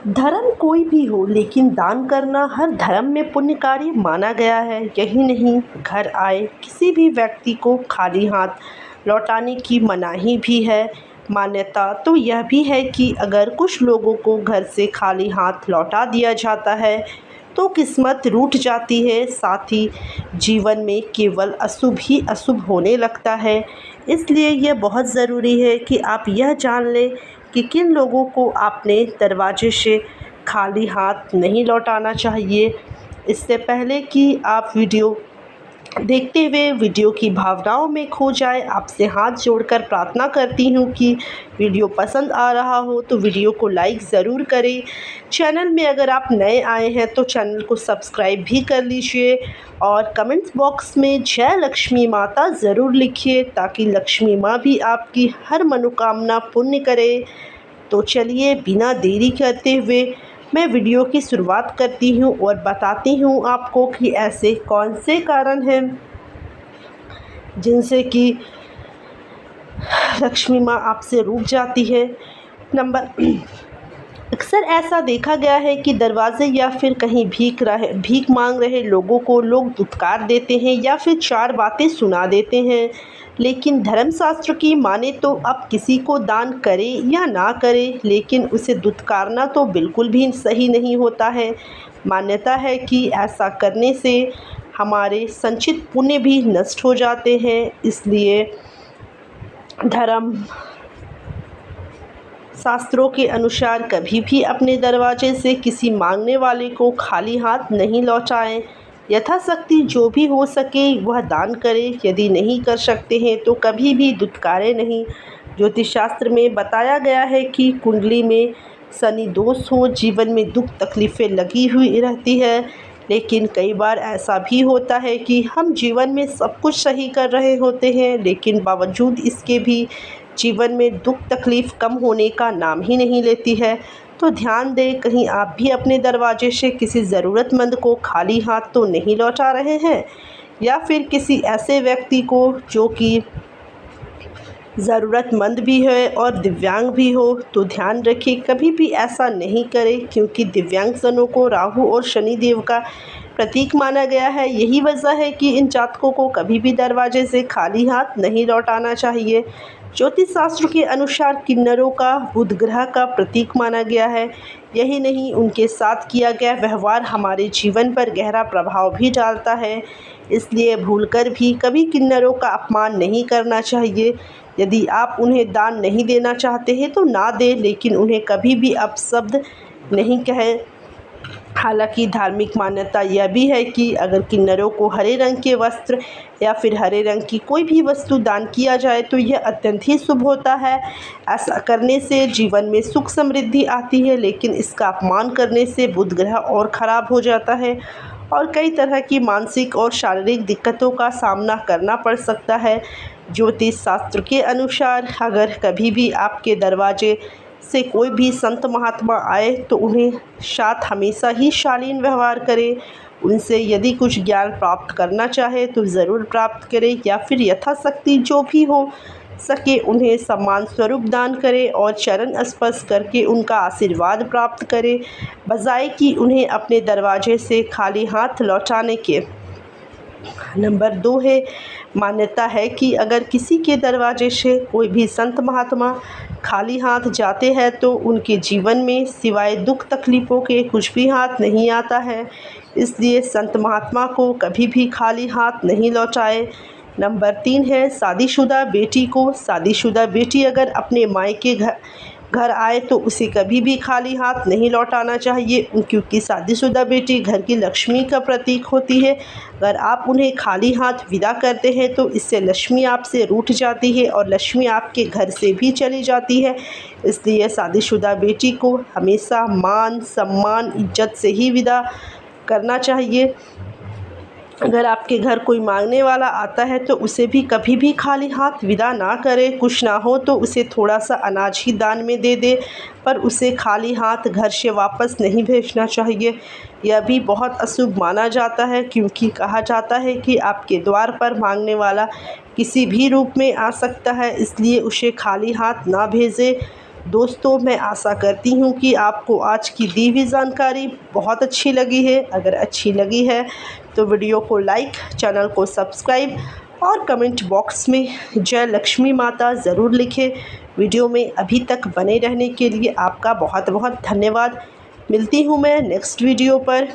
धर्म कोई भी हो, लेकिन दान करना हर धर्म में पुण्य कार्य माना गया है। यही नहीं, घर आए किसी भी व्यक्ति को खाली हाथ लौटाने की मनाही भी है। मान्यता तो यह भी है कि अगर कुछ लोगों को घर से खाली हाथ लौटा दिया जाता है तो किस्मत रूठ जाती है, साथ ही जीवन में केवल अशुभ ही अशुभ होने लगता है। इसलिए यह बहुत ज़रूरी है कि आप यह जान लें कि किन लोगों को अपने दरवाजे से खाली हाथ नहीं लौटाना चाहिए। इससे पहले कि आप वीडियो देखते हुए वीडियो की भावनाओं में खो जाए, आपसे हाथ जोड़कर प्रार्थना करती हूँ कि वीडियो पसंद आ रहा हो तो वीडियो को लाइक ज़रूर करें। चैनल में अगर आप नए आए हैं तो चैनल को सब्सक्राइब भी कर लीजिए और कमेंट्स बॉक्स में जय लक्ष्मी माता ज़रूर लिखिए, ताकि लक्ष्मी माँ भी आपकी हर मनोकामना पूर्ण करे। तो चलिए बिना देरी करते हुए मैं वीडियो की शुरुआत करती हूँ और बताती हूँ आपको कि ऐसे कौन से कारण हैं जिनसे कि लक्ष्मी माँ आपसे रूठ जाती है। नंबर अक्सर ऐसा देखा गया है कि दरवाजे या फिर कहीं भीख मांग रहे लोगों को लोग दुत्कार देते हैं या फिर चार बातें सुना देते हैं। लेकिन धर्मशास्त्र की माने तो अब किसी को दान करे या ना करे, लेकिन उसे दुत्कारना तो बिल्कुल भी सही नहीं होता है। मान्यता है कि ऐसा करने से हमारे संचित पुण्य भी नष्ट हो जाते हैं। इसलिए धर्म शास्त्रों के अनुसार कभी भी अपने दरवाजे से किसी मांगने वाले को खाली हाथ नहीं लौटाएं। यथाशक्ति जो भी हो सके वह दान करें। यदि नहीं कर सकते हैं तो कभी भी दुत्कारें नहीं। ज्योतिष शास्त्र में बताया गया है कि कुंडली में शनि दोष हो, जीवन में दुख तकलीफ़ें लगी हुई रहती है। लेकिन कई बार ऐसा भी होता है कि हम जीवन में सब कुछ सही कर रहे होते हैं, लेकिन बावजूद इसके भी जीवन में दुख तकलीफ़ कम होने का नाम ही नहीं लेती है। तो ध्यान दें, कहीं आप भी अपने दरवाजे से किसी ज़रूरतमंद को खाली हाथ तो नहीं लौटा रहे हैं, या फिर किसी ऐसे व्यक्ति को जो कि ज़रूरतमंद भी है और दिव्यांग भी हो। तो ध्यान रखिए, कभी भी ऐसा नहीं करें, क्योंकि दिव्यांगजनों को राहु और शनि देव का प्रतीक माना गया है। यही वजह है कि इन जातकों को कभी भी दरवाजे से खाली हाथ नहीं लौटाना चाहिए। ज्योतिष शास्त्र के अनुसार किन्नरों का बुध ग्रह का प्रतीक माना गया है। यही नहीं, उनके साथ किया गया व्यवहार हमारे जीवन पर गहरा प्रभाव भी डालता है। इसलिए भूलकर भी कभी किन्नरों का अपमान नहीं करना चाहिए। यदि आप उन्हें दान नहीं देना चाहते हैं तो ना दें, लेकिन उन्हें कभी भी अपशब्द नहीं कहें। हालांकि धार्मिक मान्यता यह भी है कि अगर किन्नरों को हरे रंग के वस्त्र या फिर हरे रंग की कोई भी वस्तु दान किया जाए तो यह अत्यंत ही शुभ होता है। ऐसा करने से जीवन में सुख समृद्धि आती है, लेकिन इसका अपमान करने से बुध ग्रह और खराब हो जाता है और कई तरह की मानसिक और शारीरिक दिक्कतों का सामना करना पड़ सकता है। ज्योतिष शास्त्र के अनुसार अगर कभी भी आपके दरवाजे से कोई भी संत महात्मा आए तो उन्हें साथ हमेशा ही शालीन व्यवहार करें। उनसे यदि कुछ ज्ञान प्राप्त करना चाहे तो ज़रूर प्राप्त करें, या फिर यथाशक्ति जो भी हो सके उन्हें सम्मान स्वरूप दान करें और चरण स्पर्श करके उनका आशीर्वाद प्राप्त करें, बजाय कि उन्हें अपने दरवाजे से खाली हाथ लौटाने के। नंबर 2 है, मान्यता है कि अगर किसी के दरवाजे से कोई भी संत महात्मा खाली हाथ जाते हैं तो उनके जीवन में सिवाय दुख तकलीफ़ों के कुछ भी हाथ नहीं आता है। इसलिए संत महात्मा को कभी भी खाली हाथ नहीं लौटाए। नंबर 3 है, शादीशुदा बेटी को। शादीशुदा बेटी अगर अपने मायके घर आए तो उसे कभी भी खाली हाथ नहीं लौटाना चाहिए, क्योंकि शादीशुदा बेटी घर की लक्ष्मी का प्रतीक होती है। अगर आप उन्हें खाली हाथ विदा करते हैं तो इससे लक्ष्मी आपसे रूठ जाती है और लक्ष्मी आपके घर से भी चली जाती है। इसलिए शादीशुदा बेटी को हमेशा मान सम्मान इज्जत से ही विदा करना चाहिए। अगर आपके घर कोई मांगने वाला आता है तो उसे भी कभी भी खाली हाथ विदा ना करें। कुछ ना हो तो उसे थोड़ा सा अनाज ही दान में दे दे, पर उसे खाली हाथ घर से वापस नहीं भेजना चाहिए। यह भी बहुत अशुभ माना जाता है, क्योंकि कहा जाता है कि आपके द्वार पर मांगने वाला किसी भी रूप में आ सकता है, इसलिए उसे खाली हाथ ना भेजें। दोस्तों, मैं आशा करती हूँ कि आपको आज की दी हुई जानकारी बहुत अच्छी लगी है। अगर अच्छी लगी है तो वीडियो को लाइक, चैनल को सब्सक्राइब और कमेंट बॉक्स में जय लक्ष्मी माता ज़रूर लिखें। वीडियो में अभी तक बने रहने के लिए आपका बहुत बहुत धन्यवाद। मिलती हूँ मैं नेक्स्ट वीडियो पर।